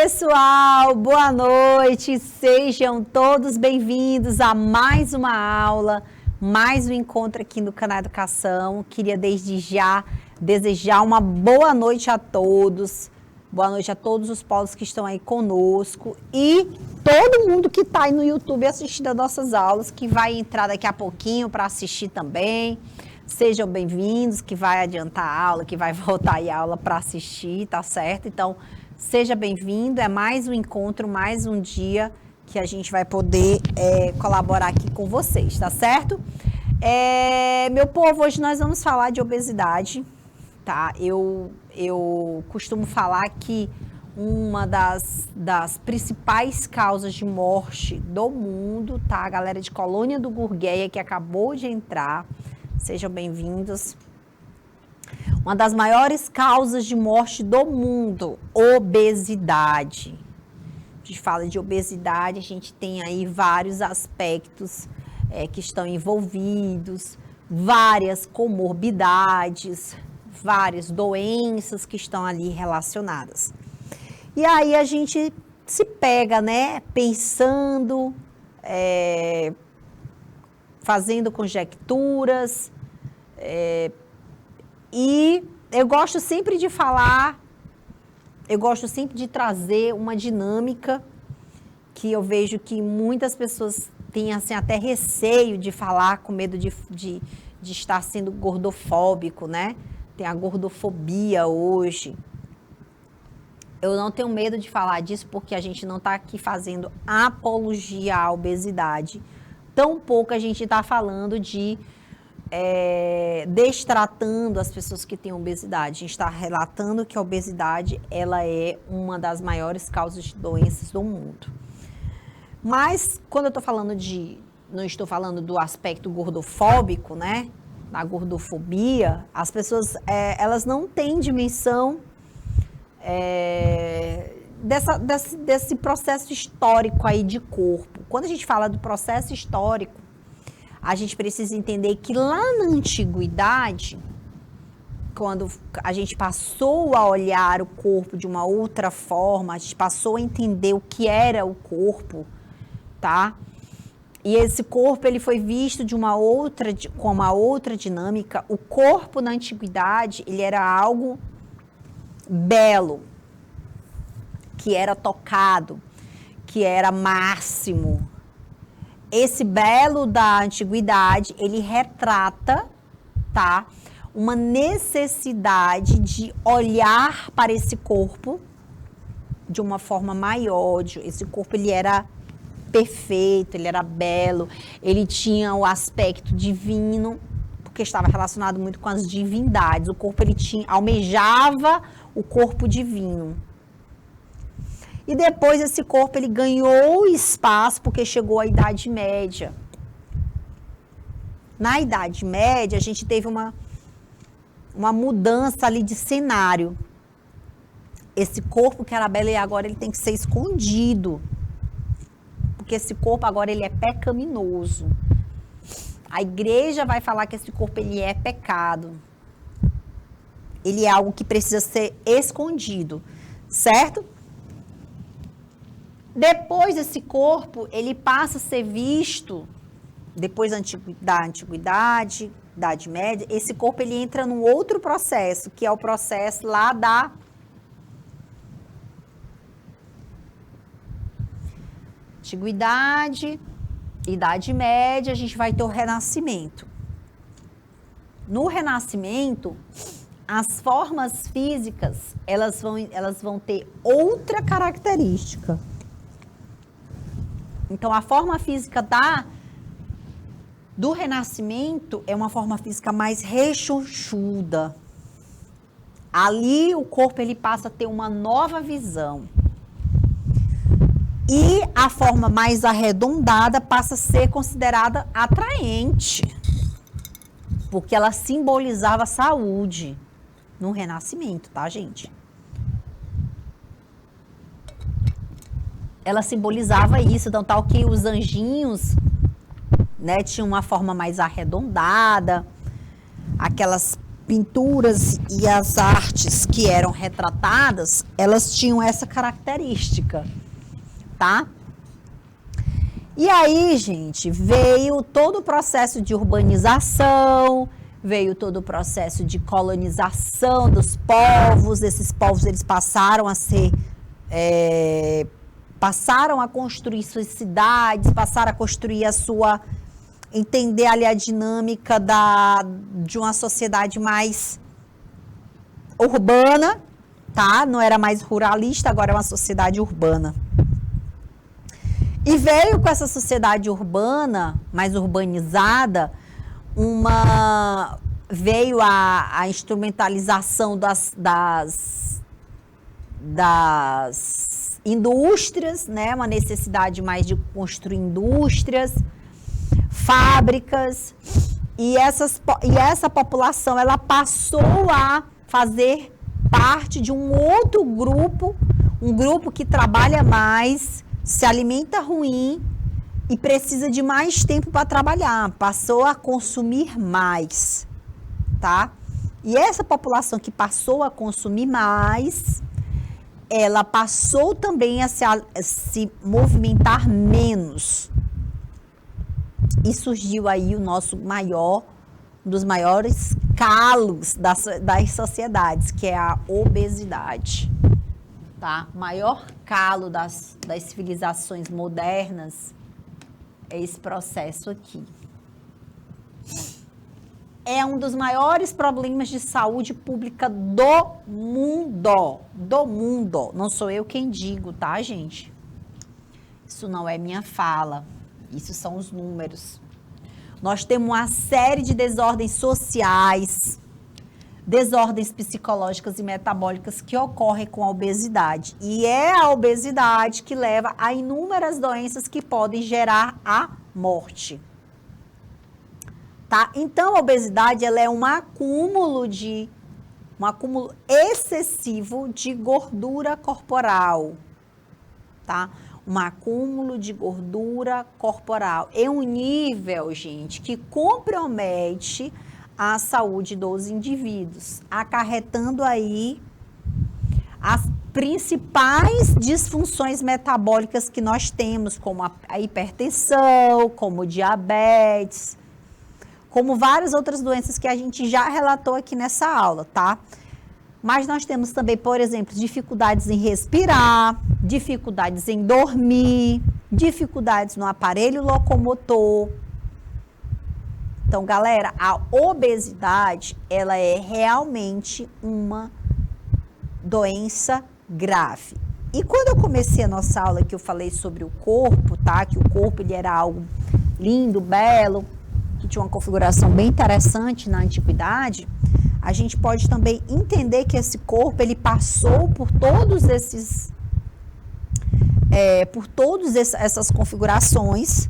pessoal, boa noite, sejam todos bem-vindos a mais uma aula, mais um encontro aqui no canal Educação. Queria desde já desejar uma boa noite a todos os polos que estão aí conosco e todo mundo que está aí no YouTube assistindo as nossas aulas, que vai entrar daqui a pouquinho para assistir também. Sejam bem-vindos, que vai adiantar a aula, que vai voltar aí a aula para assistir, tá certo? Então, seja bem-vindo, é mais um encontro, mais um dia que a gente vai poder colaborar aqui com vocês, tá certo? Meu povo, hoje nós vamos falar de obesidade, tá? Eu costumo falar que uma das principais causas de morte do mundo, tá? A galera de Colônia do Gurgueia, que acabou de entrar, sejam bem-vindos. Uma das maiores causas de morte do mundo, obesidade. A gente fala de obesidade, a gente tem aí vários aspectos que estão envolvidos, várias comorbidades, várias doenças que estão ali relacionadas. E aí a gente se pega, né, pensando, fazendo conjecturas, e eu gosto sempre de falar, eu gosto sempre de trazer uma dinâmica que eu vejo que muitas pessoas têm assim, até receio de falar, com medo de estar sendo gordofóbico, né? Tem a gordofobia hoje. Eu não tenho medo de falar disso porque a gente não está aqui fazendo apologia à obesidade. Tampouco a gente está falando de destratando as pessoas que têm obesidade. A gente está relatando que a obesidade ela é uma das maiores causas de doenças do mundo. Mas, quando eu estou falando não estou falando do aspecto gordofóbico, né? Da gordofobia, as pessoas, elas não têm dimensão desse processo histórico aí de corpo. Quando a gente fala do processo histórico, a gente precisa entender que lá na antiguidade, quando a gente passou a olhar o corpo de uma outra forma, a gente passou a entender o que era o corpo, tá? E esse corpo ele foi visto com uma outra dinâmica. O corpo na antiguidade, ele era algo belo, que era tocado, que era máximo. Esse belo da antiguidade, ele retrata, tá, uma necessidade de olhar para esse corpo de uma forma maior. Esse corpo, ele era perfeito, ele era belo, ele tinha o aspecto divino, porque estava relacionado muito com as divindades. O corpo, ele almejava o corpo divino. E depois esse corpo ele ganhou espaço porque chegou à Idade Média. Na Idade Média, a gente teve uma mudança ali de cenário. Esse corpo que era belo e agora ele tem que ser escondido. Porque esse corpo agora ele é pecaminoso. A igreja vai falar que esse corpo ele é pecado. Ele é algo que precisa ser escondido, certo? Depois esse corpo, ele passa a ser visto, depois da antiguidade, Idade Média, esse corpo ele entra num outro processo, que é o processo lá da antiguidade, Idade Média, a gente vai ter o Renascimento. No Renascimento, as formas físicas, elas vão ter outra característica. Então, a forma física do Renascimento é uma forma física mais rechonchuda. Ali, o corpo ele passa a ter uma nova visão. E a forma mais arredondada passa a ser considerada atraente, porque ela simbolizava saúde no Renascimento, tá, gente? Ela simbolizava isso, então tal que os anjinhos, né, tinham uma forma mais arredondada, aquelas pinturas e as artes que eram retratadas, elas tinham essa característica, tá? E aí, gente, veio todo o processo de urbanização, veio todo o processo de colonização dos povos. Esses povos, eles passaram a ser, passaram a construir suas cidades, passaram a construir a sua, entender ali a dinâmica de uma sociedade mais urbana, tá? Não era mais ruralista, agora é uma sociedade urbana. E veio com essa sociedade urbana, mais urbanizada, veio a instrumentalização das indústrias, né? Uma necessidade mais de construir indústrias, fábricas, e essa população, ela passou a fazer parte de um outro grupo, um grupo que trabalha mais, se alimenta ruim e precisa de mais tempo para trabalhar, passou a consumir mais, tá? E essa população que passou a consumir mais, ela passou também a se movimentar menos. E surgiu aí um dos maiores calos das sociedades, que é a obesidade. Tá? O maior calo das civilizações modernas é esse processo aqui. É um dos maiores problemas de saúde pública do mundo. Do mundo. Não sou eu quem digo, tá, gente? Isso não é minha fala. Isso são os números. Nós temos uma série de desordens sociais, desordens psicológicas e metabólicas que ocorrem com a obesidade. E é a obesidade que leva a inúmeras doenças que podem gerar a morte. Tá? Então, a obesidade, ela é um acúmulo excessivo de gordura corporal, tá? Um acúmulo de gordura corporal. É um nível, gente, que compromete a saúde dos indivíduos, acarretando aí as principais disfunções metabólicas que nós temos, como a hipertensão, como diabetes, como várias outras doenças que a gente já relatou aqui nessa aula, tá? Mas nós temos também, por exemplo, dificuldades em respirar, dificuldades em dormir, dificuldades no aparelho locomotor. Então, galera, a obesidade, ela é realmente uma doença grave. E quando eu comecei a nossa aula, que eu falei sobre o corpo, tá? Que o corpo, ele era algo lindo, belo, que tinha uma configuração bem interessante na antiguidade, a gente pode também entender que esse corpo, ele passou por todos essas configurações,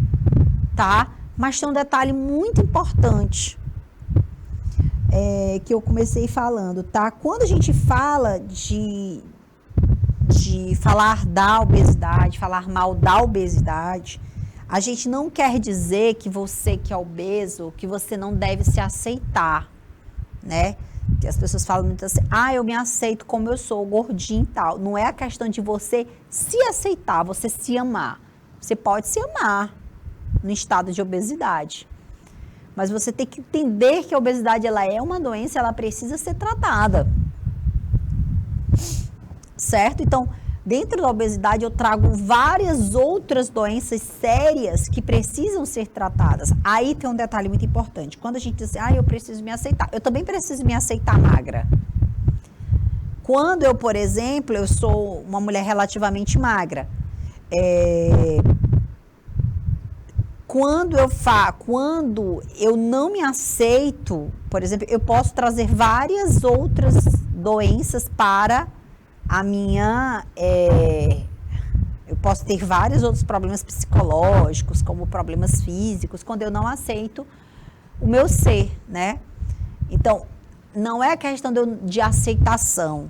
tá? Mas tem um detalhe muito importante, que eu comecei falando, tá? Quando a gente fala de falar da obesidade, falar mal da obesidade, a gente não quer dizer que você que é obeso, que você não deve se aceitar, né? Que as pessoas falam muito assim, eu me aceito como eu sou, gordinho e tal. Não é a questão de você se aceitar, você se amar. Você pode se amar no estado de obesidade. Mas você tem que entender que a obesidade, ela é uma doença, ela precisa ser tratada. Certo? Então, dentro da obesidade, eu trago várias outras doenças sérias que precisam ser tratadas. Aí tem um detalhe muito importante. Quando a gente diz assim, eu preciso me aceitar. Eu também preciso me aceitar magra. Quando eu, por exemplo, eu sou uma mulher relativamente magra, quando eu não me aceito, por exemplo, eu posso trazer várias outras doenças para a minha, eu posso ter vários outros problemas psicológicos, como problemas físicos, quando eu não aceito o meu ser, né? Então, não é questão de aceitação.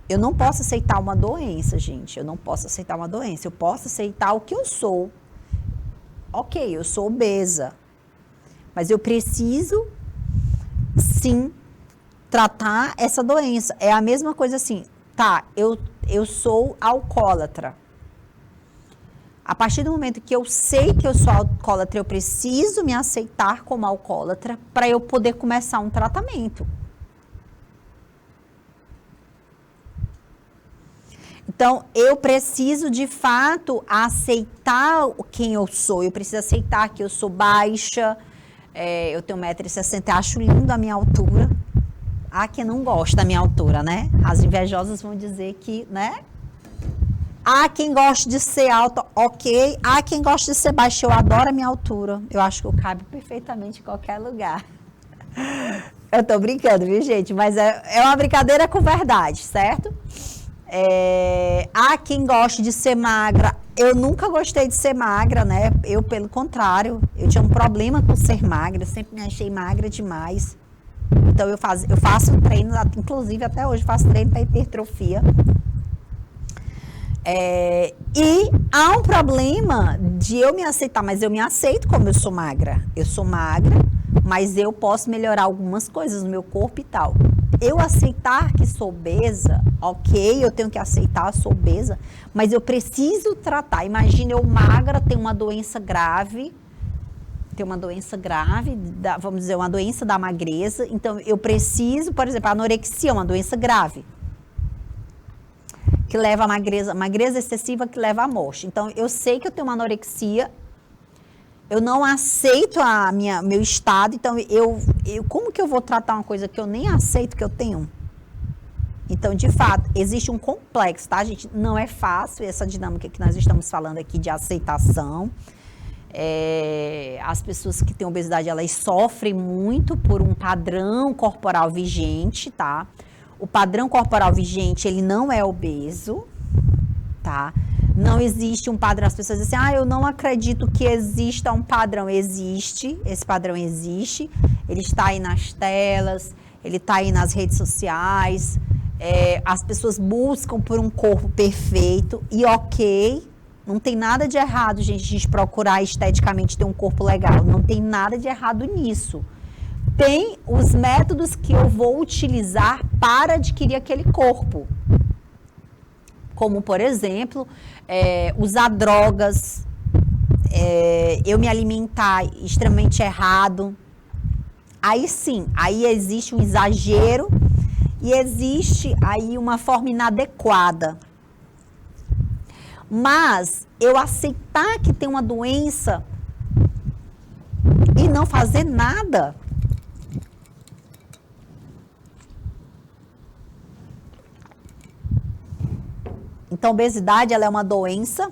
Eu não posso aceitar uma doença, gente. Eu não posso aceitar uma doença. Eu posso aceitar o que eu sou. Ok, eu sou obesa. Mas eu preciso, sim, tratar essa doença. É a mesma coisa assim, tá, eu sou alcoólatra. A partir do momento que eu sei que eu sou alcoólatra, eu preciso me aceitar como alcoólatra para eu poder começar um tratamento. Então, eu preciso, de fato, aceitar quem eu sou. Eu preciso aceitar que eu sou baixa, eu tenho 1,60 m, acho lindo a minha altura. Há quem não gosta da minha altura, né? As invejosas vão dizer que, né? Há quem goste de ser alta, ok. Há quem goste de ser baixa. Eu adoro a minha altura. Eu acho que eu cabo perfeitamente em qualquer lugar. Eu tô brincando, viu, gente? Mas é uma brincadeira com verdade, certo? Há quem goste de ser magra. Eu nunca gostei de ser magra, né? Eu, pelo contrário, eu tinha um problema com ser magra. Sempre me achei magra demais. Então, eu faço treino, inclusive até hoje faço treino para hipertrofia. E há um problema de eu me aceitar, mas eu me aceito como eu sou magra. Eu sou magra, mas eu posso melhorar algumas coisas no meu corpo e tal. Eu aceitar que sou obesa, ok, eu tenho que aceitar, sou obesa, mas eu preciso tratar. Imagina eu magra, tenho uma doença grave, vamos dizer, uma doença da magreza. Então, eu preciso, por exemplo, a anorexia é uma doença grave, que leva a magreza excessiva que leva à morte. Então, eu sei que eu tenho uma anorexia, eu não aceito meu estado, então, como que eu vou tratar uma coisa que eu nem aceito que eu tenho? Então, de fato, existe um complexo, tá, gente? Não é fácil essa dinâmica que nós estamos falando aqui de aceitação. As pessoas que têm obesidade, elas sofrem muito por um padrão corporal vigente, tá? O padrão corporal vigente, ele não é obeso, tá? Não existe um padrão. As pessoas dizem assim, eu não acredito que exista um padrão. Existe, esse padrão existe, ele está aí nas telas, ele está aí nas redes sociais, as pessoas buscam por um corpo perfeito e ok, não tem nada de errado, gente, a gente procurar esteticamente ter um corpo legal, não tem nada de errado nisso. Tem os métodos que eu vou utilizar para adquirir aquele corpo. Como, por exemplo, usar drogas, eu me alimentar extremamente errado. Aí sim, aí existe um exagero e existe aí uma forma inadequada. Mas eu aceitar que tem uma doença e não fazer nada, então, a obesidade, ela é uma doença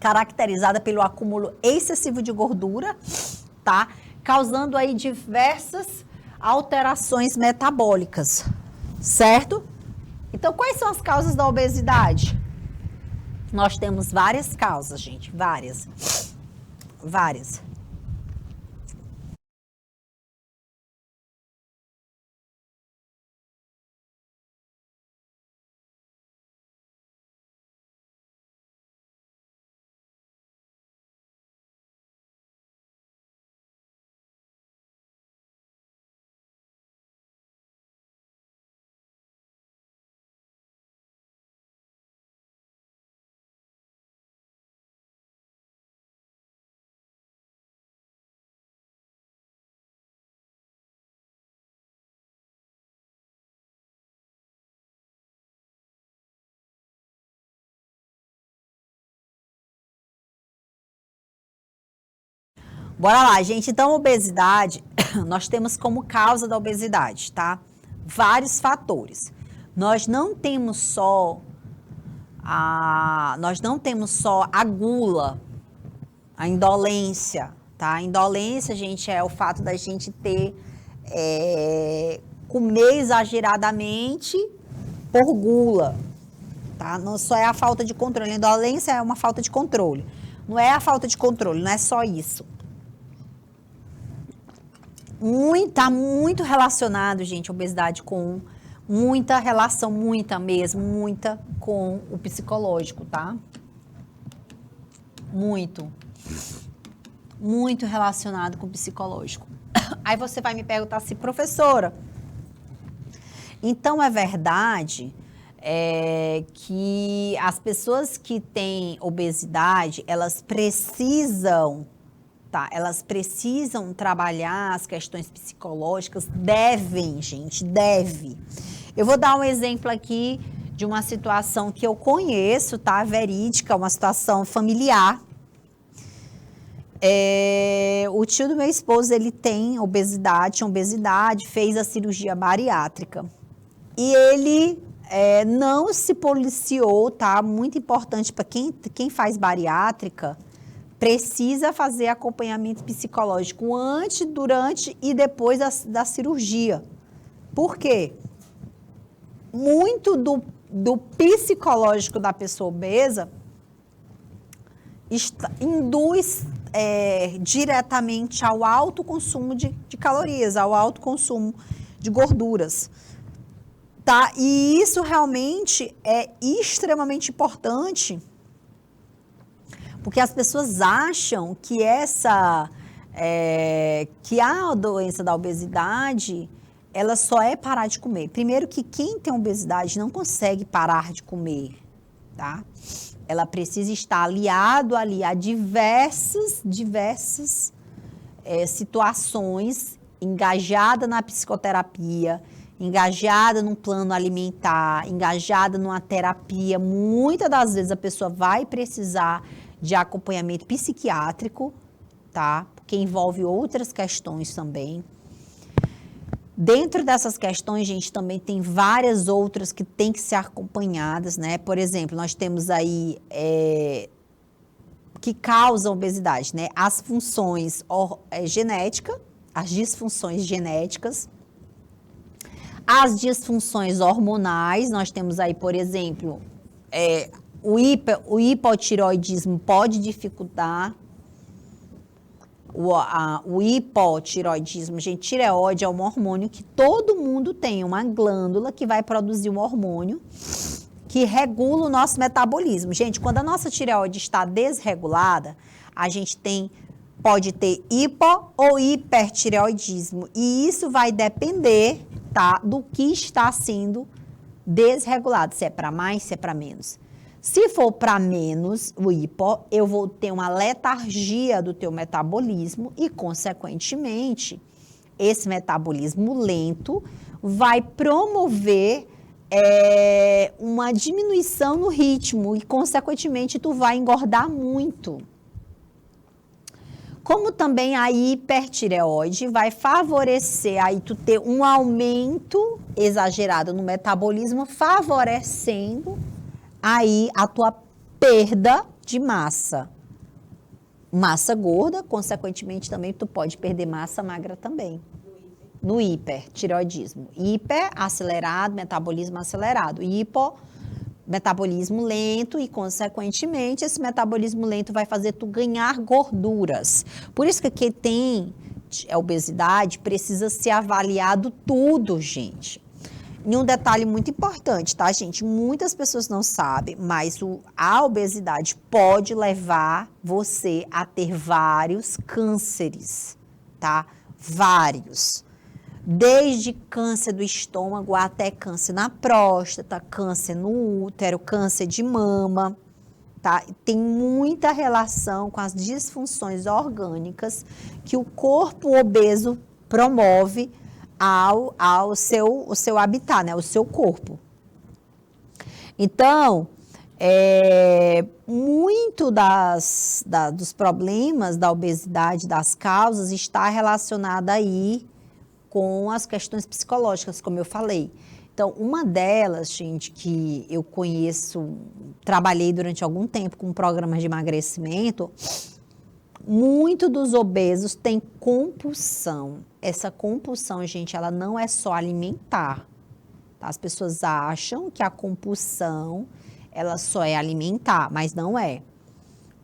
caracterizada pelo acúmulo excessivo de gordura, tá? Causando aí diversas alterações metabólicas, certo? Então, quais são as causas da obesidade? Nós temos várias causas, gente, várias. Bora lá, gente. Então, obesidade, nós temos como causa da obesidade, tá? Vários fatores. Nós não temos só a gula, a indolência, tá? A indolência, gente, é o fato da gente comer exageradamente por gula, tá? Não só é a falta de controle. A indolência é uma falta de controle. Não é a falta de controle, não é só isso. Tá muito relacionado, gente, a obesidade com muita relação, muita com o psicológico, tá? Muito relacionado com o psicológico. Aí você vai me perguntar assim, professora, Então, é verdade que as pessoas que têm obesidade, elas precisam, tá? Elas precisam trabalhar as questões psicológicas, devem, gente, deve. Eu vou dar um exemplo aqui de uma situação que eu conheço, tá? Verídica, uma situação familiar. O tio do meu esposo, ele tem obesidade, fez a cirurgia bariátrica. E ele não se policiou, tá? Muito importante para quem faz bariátrica, precisa fazer acompanhamento psicológico antes, durante e depois da cirurgia. Por quê? Muito do psicológico da pessoa obesa induz diretamente ao alto consumo de calorias, ao alto consumo de gorduras. Tá? E isso realmente é extremamente importante, porque as pessoas acham que que a doença da obesidade, ela só é parar de comer. Primeiro que quem tem obesidade não consegue parar de comer, tá? Ela precisa estar aliado ali a diversas situações, engajada na psicoterapia, engajada num plano alimentar, engajada numa terapia. Muitas das vezes a pessoa vai precisar de acompanhamento psiquiátrico, tá? Porque envolve outras questões também. Dentro dessas questões, gente, também tem várias outras que têm que ser acompanhadas, né? Por exemplo, nós temos aí que causam obesidade, né? As funções genéticas, as disfunções genéticas, as disfunções hormonais. Nós temos aí, por exemplo, o hipotireoidismo pode dificultar. O hipotireoidismo, gente, tireoide é um hormônio que todo mundo tem, uma glândula que vai produzir um hormônio que regula o nosso metabolismo. Gente, quando a nossa tireoide está desregulada, a gente pode ter hipo ou hipertireoidismo. E isso vai depender, tá, do que está sendo desregulado, se é para mais, se é para menos. Se for para menos, o hipo, eu vou ter uma letargia do teu metabolismo e, consequentemente, esse metabolismo lento vai promover uma diminuição no ritmo e, consequentemente, tu vai engordar muito. Como também a hipertireoide vai favorecer aí tu ter um aumento exagerado no metabolismo, favorecendo aí a tua perda de massa gorda, consequentemente também tu pode perder massa magra também. No hipertireoidismo. Hiper, acelerado, metabolismo acelerado. Hipo, metabolismo lento e, consequentemente, esse metabolismo lento vai fazer tu ganhar gorduras. Por isso que quem tem obesidade precisa ser avaliado tudo, gente. E um detalhe muito importante, tá, gente? Muitas pessoas não sabem, mas a obesidade pode levar você a ter vários cânceres, tá? Vários. Desde câncer do estômago até câncer na próstata, câncer no útero, câncer de mama, tá? Tem muita relação com as disfunções orgânicas que o corpo obeso promove ao seu habitat, né? O seu corpo. Então, muito dos problemas da obesidade, das causas, está relacionada aí com as questões psicológicas, como eu falei. Então, uma delas, gente, que eu conheço, trabalhei durante algum tempo com programas de emagrecimento, muito dos obesos têm compulsão. Essa compulsão, gente, ela não é só alimentar. Tá? As pessoas acham que a compulsão, ela só é alimentar, mas não é.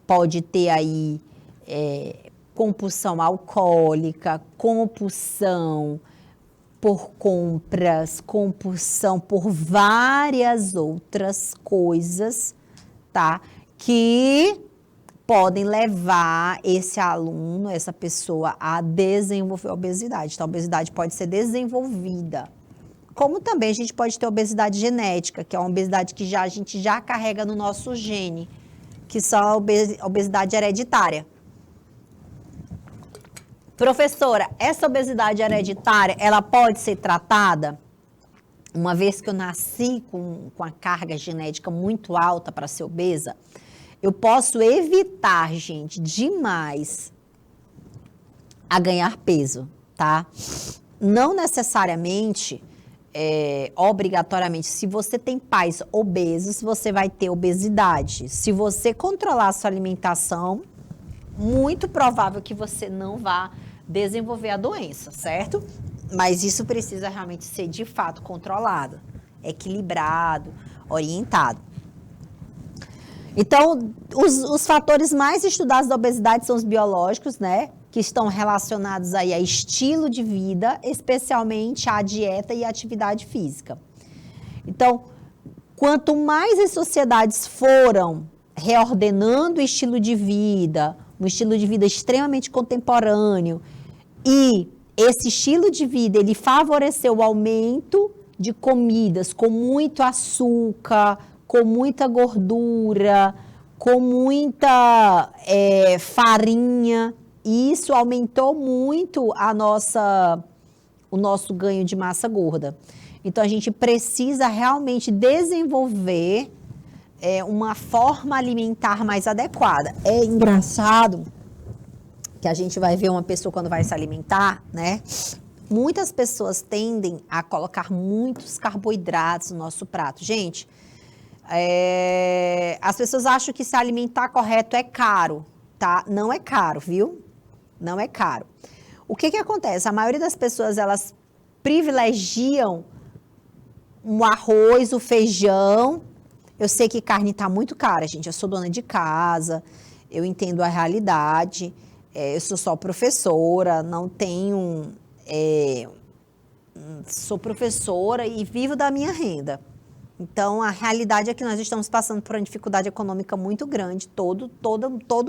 Pode ter aí compulsão alcoólica, compulsão por compras, compulsão por várias outras coisas, tá? Que podem levar esse aluno, essa pessoa, a desenvolver a obesidade. Então, a obesidade pode ser desenvolvida, Como também a gente pode ter obesidade genética, que é uma obesidade que a gente já carrega no nosso gene, que são a obesidade hereditária. Professora, essa obesidade hereditária, ela pode ser tratada? Uma vez que eu nasci com a carga genética muito alta para ser obesa, eu posso evitar, gente, demais a ganhar peso, tá? Não necessariamente, obrigatoriamente, se você tem pais obesos, você vai ter obesidade. Se você controlar a sua alimentação, muito provável que você não vá desenvolver a doença, certo? Mas isso precisa realmente ser, de fato, controlado, equilibrado, orientado. Então, os fatores mais estudados da obesidade são os biológicos, né? Que estão relacionados aí a estilo de vida, especialmente a dieta e a atividade física. Então, quanto mais as sociedades foram reordenando o estilo de vida, um estilo de vida extremamente contemporâneo, e esse estilo de vida, ele favoreceu o aumento de comidas com muito açúcar, com muita gordura, com muita farinha, e isso aumentou muito o nosso ganho de massa gorda. Então, a gente precisa realmente desenvolver uma forma alimentar mais adequada. É engraçado que a gente vai ver uma pessoa quando vai se alimentar, né? Muitas pessoas tendem a colocar muitos carboidratos no nosso prato. Gente, as pessoas acham que se alimentar correto é caro, tá? Não é caro, viu? Não é caro. O que acontece? A maioria das pessoas, elas privilegiam o arroz, o feijão. Eu sei que carne está muito cara, gente. Eu sou dona de casa, eu entendo a realidade. Eu sou só professora, não tenho... sou professora e vivo da minha renda. Então, a realidade é que nós estamos passando por uma dificuldade econômica muito grande. Todo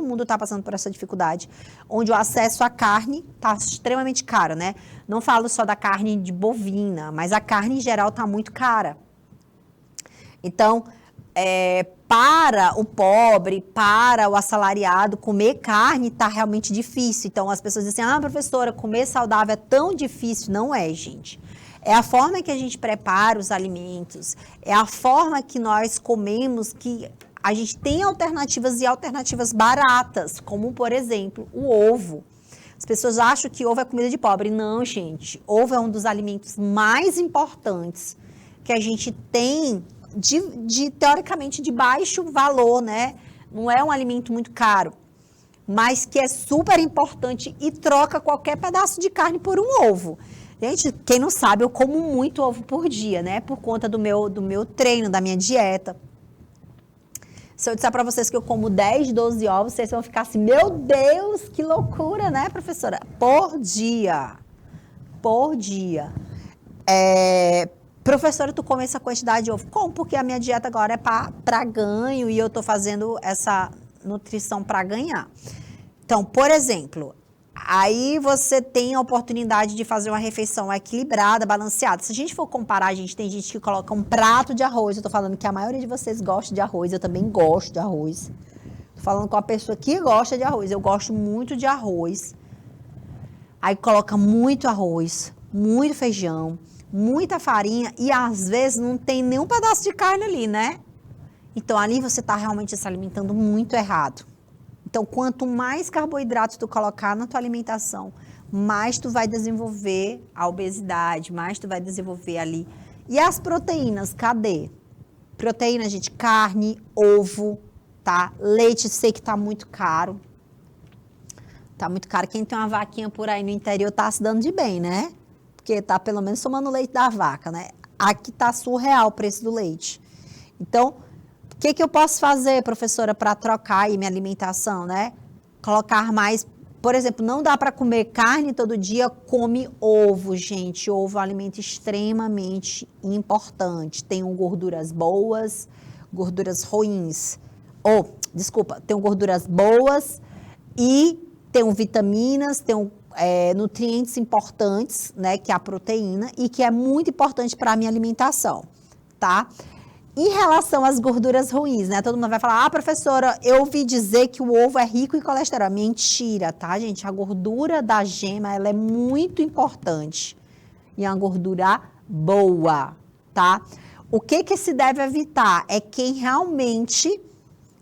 mundo está passando por essa dificuldade, onde o acesso à carne está extremamente caro, né? Não falo só da carne de bovina, mas a carne em geral está muito cara. Então, para o pobre, para o assalariado, comer carne está realmente difícil. Então, as pessoas dizem assim, professora, comer saudável é tão difícil. Não é, gente. É a forma que a gente prepara os alimentos, é a forma que nós comemos, que a gente tem alternativas e alternativas baratas, como, por exemplo, o ovo. As pessoas acham que ovo é comida de pobre. Não, gente. Ovo é um dos alimentos mais importantes que a gente tem teoricamente, de baixo valor, né? Não é um alimento muito caro, mas que é super importante e troca qualquer pedaço de carne por um ovo. Gente, quem não sabe, eu como muito ovo por dia, né? Por conta do meu treino, da minha dieta. Se eu disser para vocês que eu como 10, 12 ovos, vocês vão ficar assim, meu Deus, que loucura, né, professora? Por dia. Por dia. Professora, tu come essa quantidade de ovo? Como? Porque a minha dieta agora é para ganho e eu tô fazendo essa nutrição para ganhar. Então, por exemplo, aí você tem a oportunidade de fazer uma refeição equilibrada, balanceada. Se a gente for comparar, tem gente que coloca um prato de arroz. Eu tô falando que a maioria de vocês gosta de arroz, eu também gosto de arroz. Tô falando com a pessoa que gosta de arroz. Eu gosto muito de arroz. Aí coloca muito arroz, muito feijão, muita farinha e às vezes não tem nenhum pedaço de carne ali, né? Então ali você está realmente se alimentando muito errado. Então quanto mais carboidrato tu colocar na tua alimentação, mais tu vai desenvolver a obesidade, mais tu vai desenvolver ali. E as proteínas, cadê? Proteína, gente, carne, ovo, tá? Leite, sei que tá muito caro. Tá muito caro. Quem tem uma vaquinha por aí no interior tá se dando de bem, né? Porque tá pelo menos tomando leite da vaca, né? Aqui tá surreal o preço do leite. Então, o que eu posso fazer, professora, para trocar aí minha alimentação, né? Colocar mais, por exemplo, não dá para comer carne todo dia, come ovo, gente. Ovo é um alimento extremamente importante. Tem gorduras boas, gorduras ruins. Tem gorduras boas e tem vitaminas, nutrientes importantes, né, que é a proteína, e que é muito importante para a minha alimentação, tá? Em relação às gorduras ruins, né, todo mundo vai falar, professora, eu ouvi dizer que o ovo é rico em colesterol. Mentira, tá, gente? A gordura da gema, ela é muito importante, e é uma gordura boa, tá? O que se deve evitar é quem realmente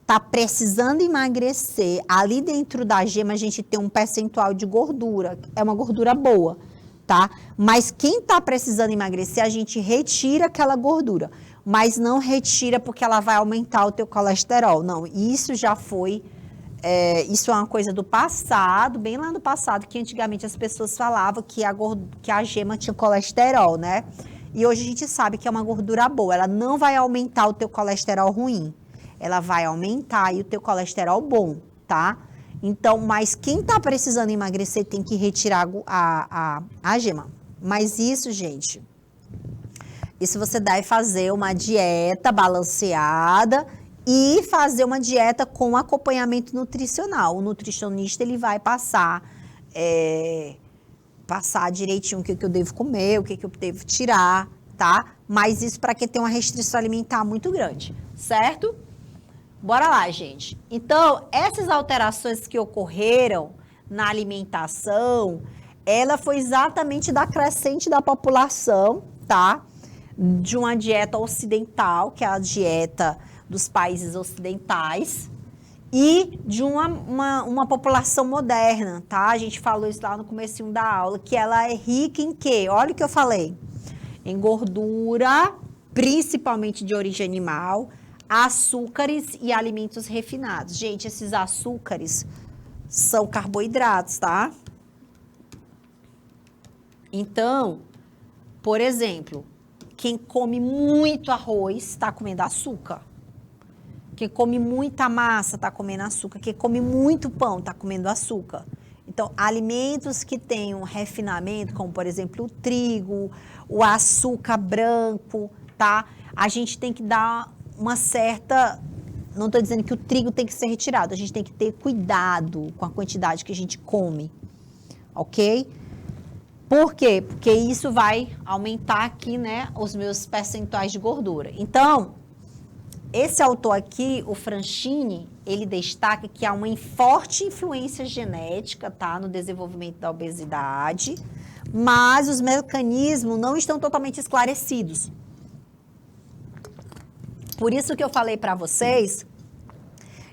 está precisando emagrecer. Ali dentro da gema a gente tem um percentual de gordura, é uma gordura boa, tá? Mas quem está precisando emagrecer, a gente retira aquela gordura, mas não retira porque ela vai aumentar o teu colesterol. Não, isso já foi, isso é uma coisa do passado, bem lá no passado, que antigamente as pessoas falavam que a gema tinha colesterol, né? E hoje a gente sabe que é uma gordura boa, ela não vai aumentar o teu colesterol ruim, ela vai aumentar aí o teu colesterol bom, tá? Então, mas quem tá precisando emagrecer tem que retirar a gema. Mas isso, gente, isso você deve fazer uma dieta balanceada e fazer uma dieta com acompanhamento nutricional. O nutricionista, ele vai passar direitinho o que eu devo comer, o que eu devo tirar, tá? Mas isso para quem tem uma restrição alimentar muito grande, certo? Bora lá, gente. Então, essas alterações que ocorreram na alimentação, ela foi exatamente da crescente da população, tá? De uma dieta ocidental, que é a dieta dos países ocidentais, e de uma população moderna, tá? A gente falou isso lá no comecinho da aula, que ela é rica em quê? Olha o que eu falei. Em gordura, principalmente de origem animal, açúcares e alimentos refinados. Gente, esses açúcares são carboidratos, tá? Então, por exemplo, quem come muito arroz está comendo açúcar. Quem come muita massa está comendo açúcar. Quem come muito pão está comendo açúcar. Então, alimentos que tenham refinamento, como por exemplo o trigo, o açúcar branco, tá? A gente tem que dar uma certa... Não estou dizendo que o trigo tem que ser retirado. A gente tem que ter cuidado com a quantidade que a gente come, ok? Por quê? Porque isso vai aumentar aqui, né, os meus percentuais de gordura. Então, esse autor aqui, o Franchini, ele destaca que há uma forte influência genética, tá, no desenvolvimento da obesidade, mas os mecanismos não estão totalmente esclarecidos. Por isso que eu falei para vocês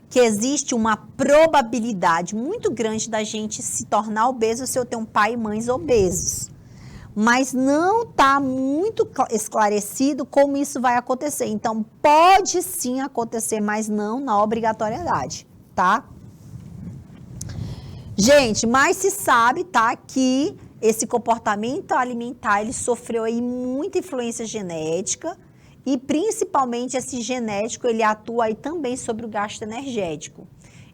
que existe uma probabilidade muito grande da gente se tornar obeso se eu tenho um pai e mães obesos. Mas não está muito esclarecido como isso vai acontecer. Então, pode sim acontecer, mas não na obrigatoriedade, tá? Gente, mas se sabe, tá, que esse comportamento alimentar, ele sofreu aí muita influência genética e principalmente esse genético, ele atua aí também sobre o gasto energético.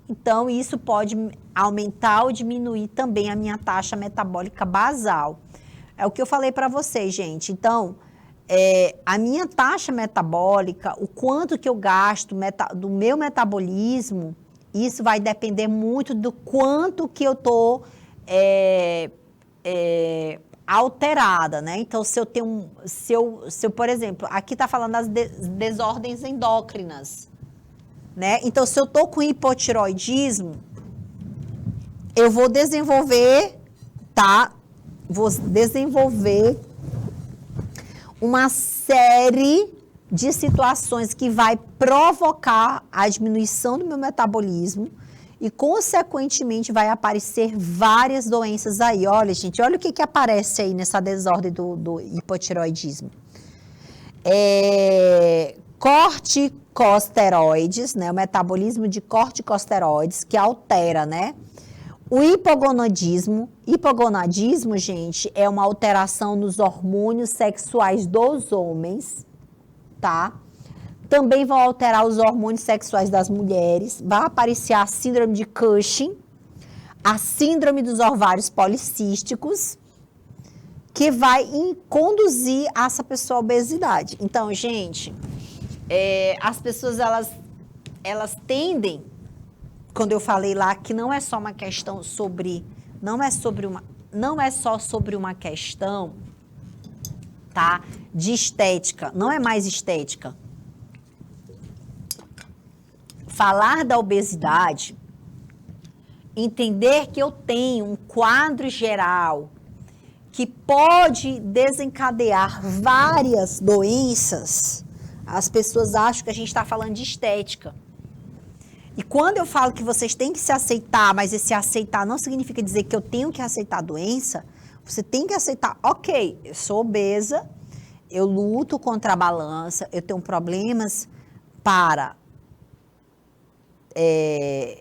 Então, isso pode aumentar ou diminuir também a minha taxa metabólica basal. É o que eu falei para vocês, gente. Então, a minha taxa metabólica, o quanto que eu gasto do meu metabolismo, isso vai depender muito do quanto que eu estou alterada, né? Então, se eu, por exemplo, aqui está falando das desordens endócrinas, né? Então, se eu estou com hipotiroidismo, eu vou desenvolver, tá? Vou desenvolver uma série de situações que vai provocar a diminuição do meu metabolismo e, consequentemente, vai aparecer várias doenças aí. Olha, gente, olha o que aparece aí nessa desordem do hipotiroidismo. Corticosteroides, né? O metabolismo de corticosteroides que altera, né? O hipogonadismo, gente, é uma alteração nos hormônios sexuais dos homens, tá? Também vão alterar os hormônios sexuais das mulheres, vai aparecer a síndrome de Cushing, a síndrome dos ovários policísticos, que vai conduzir essa pessoa à obesidade. Então, gente, as pessoas, elas tendem... Quando eu falei lá que não é só uma questão sobre, não é sobre não é só sobre uma questão, tá, de estética, não é mais estética. Falar da obesidade, entender que eu tenho um quadro geral que pode desencadear várias doenças, as pessoas acham que a gente está falando de estética. E quando eu falo que vocês têm que se aceitar, mas esse aceitar não significa dizer que eu tenho que aceitar a doença, você tem que aceitar, ok, eu sou obesa, eu luto contra a balança, eu tenho problemas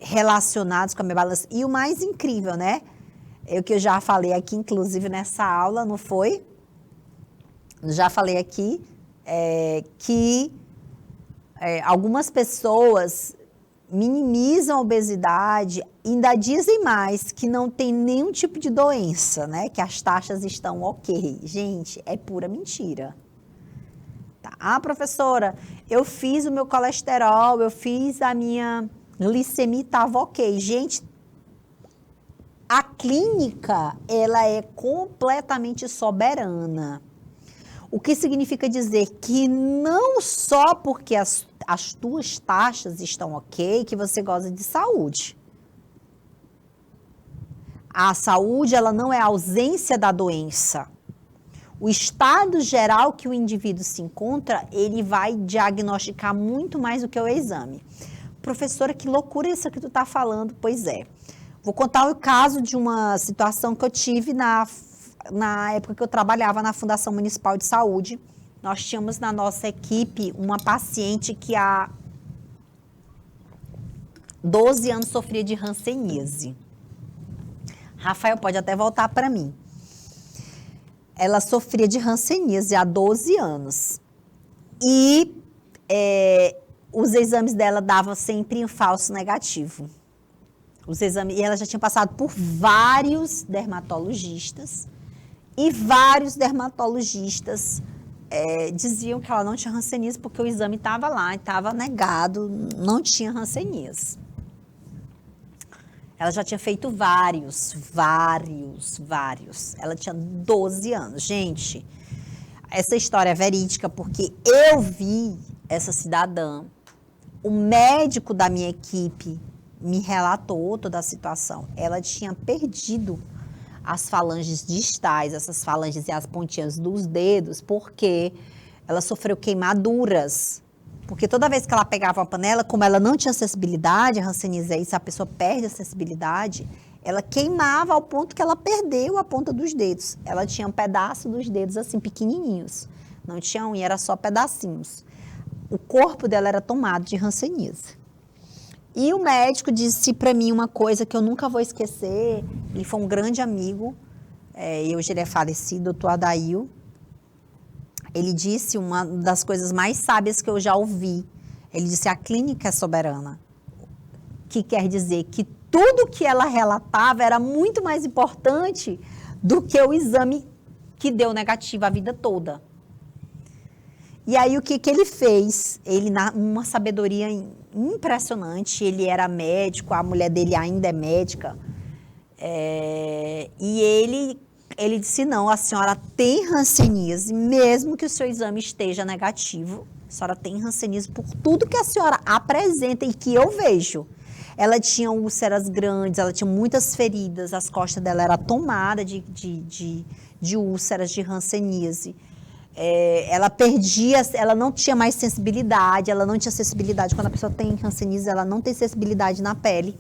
relacionados com a minha balança. E o mais incrível, né? É o que eu já falei aqui, inclusive nessa aula, não foi? Já falei aqui que algumas pessoas minimizam a obesidade, ainda dizem mais que não tem nenhum tipo de doença, né? Que as taxas estão ok. Gente, é pura mentira. Tá? Ah, professora, eu fiz o meu colesterol, eu fiz a minha glicemia, estava ok. Gente, a clínica, ela é completamente soberana. O que significa dizer que não só porque as tuas taxas estão ok, que você goza de saúde. A saúde, ela não é a ausência da doença. O estado geral que o indivíduo se encontra, ele vai diagnosticar muito mais do que o exame. Professora, que loucura isso que tu tá falando. Pois é. Vou contar o caso de uma situação que eu tive na época que eu trabalhava na Fundação Municipal de Saúde. Nós tínhamos na nossa equipe uma paciente que há 12 anos sofria de hanseníase. Rafael pode até voltar para mim. Ela sofria de hanseníase há 12 anos. E os exames dela davam sempre um falso negativo. E ela já tinha passado por vários dermatologistas. E vários dermatologistas diziam que ela não tinha hanseníase porque o exame estava lá, estava negado, não tinha hanseníase. Ela já tinha feito vários. Ela tinha 12 anos. Gente, essa história é verídica porque eu vi essa cidadã, o médico da minha equipe me relatou toda a situação. Ela tinha perdido as falanges distais, essas falanges e as pontinhas dos dedos, porque ela sofreu queimaduras. Porque toda vez que ela pegava uma panela, como ela não tinha sensibilidade, a hanseníase é isso, a pessoa perde a sensibilidade, ela queimava ao ponto que ela perdeu a ponta dos dedos. Ela tinha um pedaço dos dedos assim, pequenininhos. Não tinha unha, era só pedacinhos. O corpo dela era tomado de hanseníase. E o médico disse para mim uma coisa que eu nunca vou esquecer. Ele foi um grande amigo, e hoje ele é falecido, doutor Adail. Ele disse uma das coisas mais sábias que eu já ouvi. Ele disse, a clínica é soberana. Que quer dizer que tudo que ela relatava era muito mais importante do que o exame que deu negativo a vida toda. E aí, o que ele fez? Ele, uma sabedoria impressionante, ele era médico, a mulher dele ainda é médica, e ele disse, não, a senhora tem hanseníase, mesmo que o seu exame esteja negativo, a senhora tem hanseníase por tudo que a senhora apresenta e que eu vejo. Ela tinha úlceras grandes, ela tinha muitas feridas, as costas dela era tomada de úlceras de hanseníase. Ela perdia, ela não tinha mais sensibilidade, quando a pessoa tem hanseníase, ela não tem sensibilidade na pele.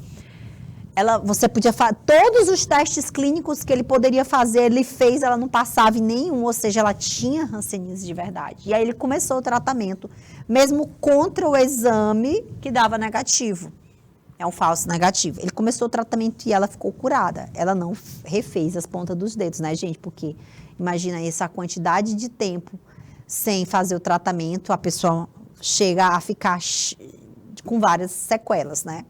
Você podia fazer, todos os testes clínicos que ele poderia fazer, ele fez, ela não passava em nenhum, ou seja, ela tinha hanseníase de verdade. E aí ele começou o tratamento, mesmo contra o exame que dava negativo. É um falso negativo. Ele começou o tratamento e ela ficou curada. Ela não refez as pontas dos dedos, né, gente? Porque imagina essa quantidade de tempo sem fazer o tratamento, a pessoa chega a ficar com várias sequelas, né?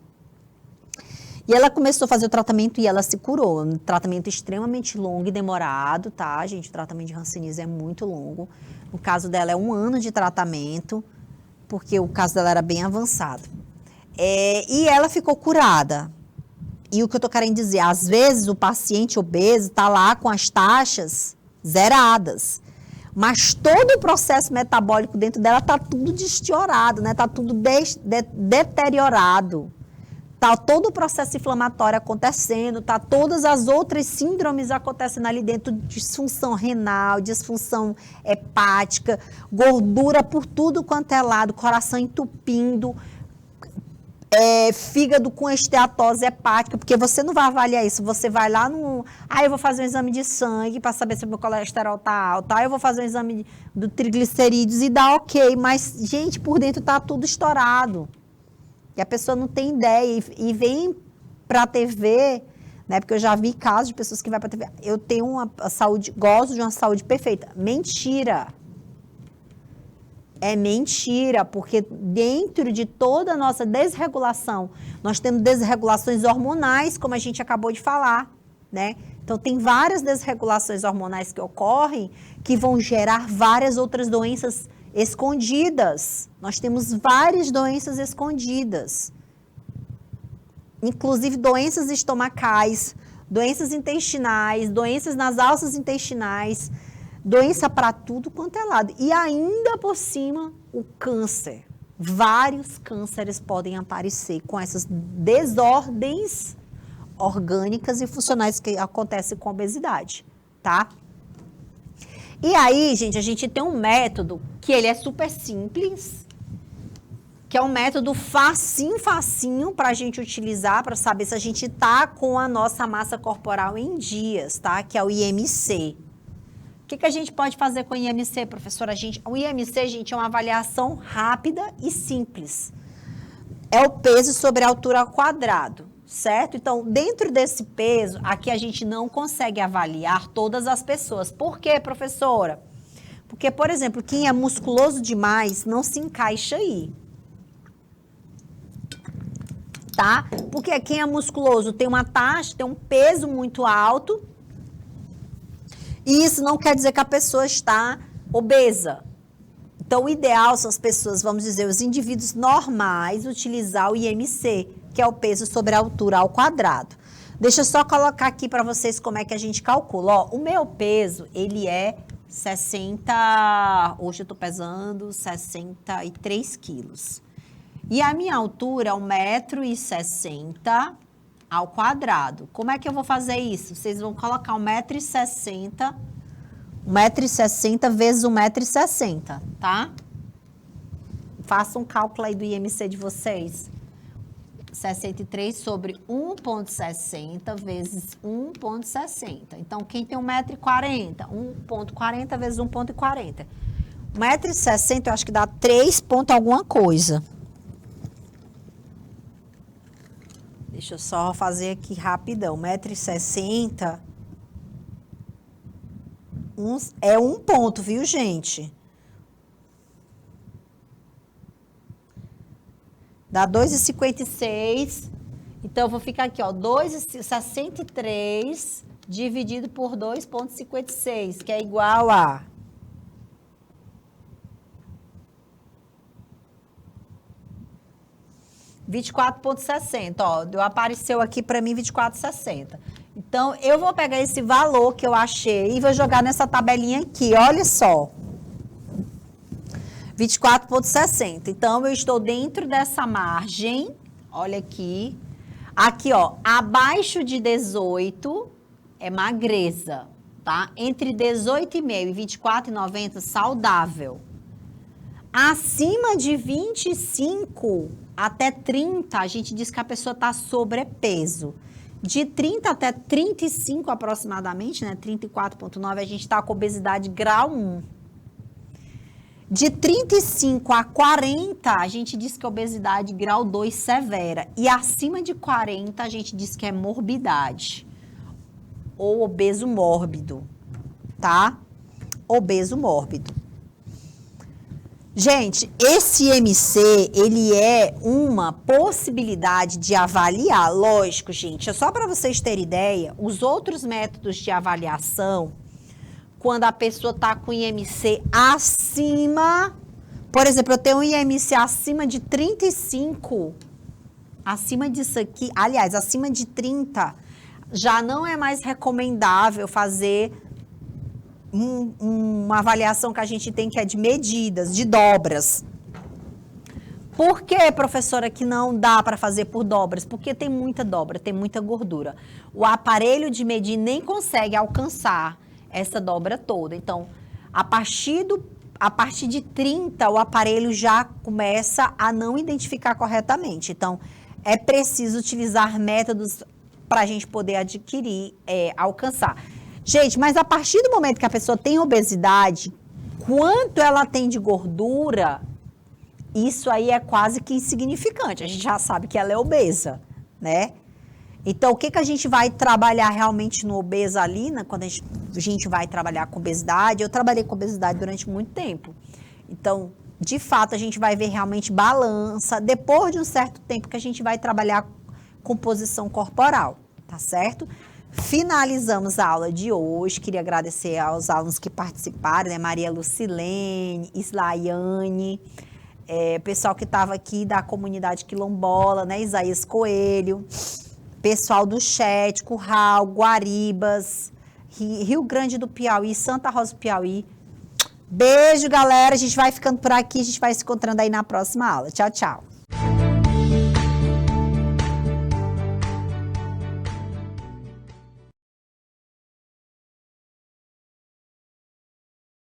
E ela começou a fazer o tratamento e ela se curou. Um tratamento extremamente longo e demorado, tá, gente? O tratamento de hanseníase é muito longo. No caso dela é 1 ano de tratamento, porque o caso dela era bem avançado. E ela ficou curada. E o que eu tô querendo dizer, às vezes o paciente obeso tá lá com as taxas zeradas, mas todo o processo metabólico dentro dela tá tudo deteriorado, né? Tá tudo deteriorado. Tá todo o processo inflamatório acontecendo, tá todas as outras síndromes acontecendo ali dentro, disfunção renal, disfunção hepática, gordura por tudo quanto é lado, coração entupindo, fígado com esteatose hepática, porque você não vai avaliar isso, você vai lá no... eu vou fazer um exame de sangue para saber se o meu colesterol tá alto, eu vou fazer um exame do triglicerídeos e dá ok, mas, gente, por dentro tá tudo estourado. E a pessoa não tem ideia e vem para a TV, né? Porque eu já vi casos de pessoas que vão para a TV. Eu tenho uma saúde, gosto de uma saúde perfeita. Mentira. É mentira, porque dentro de toda a nossa desregulação, nós temos desregulações hormonais, como a gente acabou de falar, né? Então, tem várias desregulações hormonais que ocorrem que vão gerar várias outras doenças escondidas. Nós temos várias doenças escondidas. Inclusive doenças estomacais, doenças intestinais, doenças nas alças intestinais, doença para tudo quanto é lado. E ainda por cima, o câncer. Vários cânceres podem aparecer com essas desordens orgânicas e funcionais que acontecem com a obesidade, tá? E aí, gente, a gente tem um método que ele é super simples, que é um método facinho para a gente utilizar para saber se a gente tá com a nossa massa corporal em dias, tá? Que é o IMC. O que a gente pode fazer com o IMC, professora? O IMC, gente, é uma avaliação rápida e simples. É o peso sobre a altura ao quadrado, certo? Então, dentro desse peso, aqui a gente não consegue avaliar todas as pessoas. Por quê, professora? Porque, por exemplo, quem é musculoso demais não se encaixa aí. Tá? Porque quem é musculoso tem uma taxa, tem um peso muito alto. E isso não quer dizer que a pessoa está obesa. Então, o ideal são as pessoas, vamos dizer, os indivíduos normais, utilizar o IMC, que é o peso sobre a altura ao quadrado. Deixa eu só colocar aqui para vocês como é que a gente calcula. Ó, o meu peso, ele é 60... Hoje eu estou pesando 63 quilos. E a minha altura é 1,60 m ao quadrado. Como é que eu vou fazer isso? Vocês vão colocar 1,60 m vezes 1,60 m, tá? Faça um cálculo aí do IMC de vocês. 63 sobre 1,60 vezes 1,60. Então, quem tem 1,40 m, 1,40 vezes 1,40. 1,60 m eu acho que dá 3 ponto alguma coisa. Deixa eu só fazer aqui rapidão. 1,60 m é 1 ponto, viu, gente? Dá 2,56. Então, eu vou ficar aqui, ó, 2,63 dividido por 2,56, que é igual a... R$24,60, ó, apareceu aqui para mim 24,60. Então, eu vou pegar esse valor que eu achei e vou jogar nessa tabelinha aqui, olha só. 24,60. Então, eu estou dentro dessa margem, olha aqui. Aqui, ó, abaixo de 18 é magreza, tá? Entre 18,5 e 24,90, saudável. Acima de 25 até 30, a gente diz que a pessoa está sobrepeso. De 30 até 35 aproximadamente, né, 34,9, a gente está com obesidade grau 1. De 35 a 40, a gente diz que é obesidade grau 2 severa. E acima de 40, a gente diz que é morbidade. Ou obeso mórbido, tá? Obeso mórbido. Gente, esse IMC, ele é uma possibilidade de avaliar, lógico, gente, é só para vocês terem ideia, os outros métodos de avaliação, quando a pessoa está com IMC acima, por exemplo, eu tenho um IMC acima de 35, Acima disso aqui, aliás, acima de 30, já não é mais recomendável fazer uma avaliação que a gente tem que é de medidas, de dobras. Por que, professora, que não dá para fazer por dobras? Porque tem muita dobra, tem muita gordura. O aparelho de medir nem consegue alcançar essa dobra toda. Então, a partir de 30, o aparelho já começa a não identificar corretamente. Então, é preciso utilizar métodos para a gente poder adquirir, alcançar. Gente, mas a partir do momento que a pessoa tem obesidade, quanto ela tem de gordura, isso aí é quase que insignificante. A gente já sabe que ela é obesa, né? Então, o que a gente vai trabalhar realmente no obeso ali, né? Quando a gente vai trabalhar com obesidade, eu trabalhei com obesidade durante muito tempo. Então, de fato, a gente vai ver realmente balança, depois de um certo tempo que a gente vai trabalhar composição corporal, tá certo? Finalizamos a aula de hoje, queria agradecer aos alunos que participaram, né? Maria Lucilene, Islaiane, pessoal que estava aqui da comunidade quilombola, né? Isaías Coelho, pessoal do chat, Curral, Guaribas, Rio Grande do Piauí, Santa Rosa do Piauí. Beijo, galera. A gente vai ficando por aqui, a gente vai se encontrando aí na próxima aula. Tchau, tchau.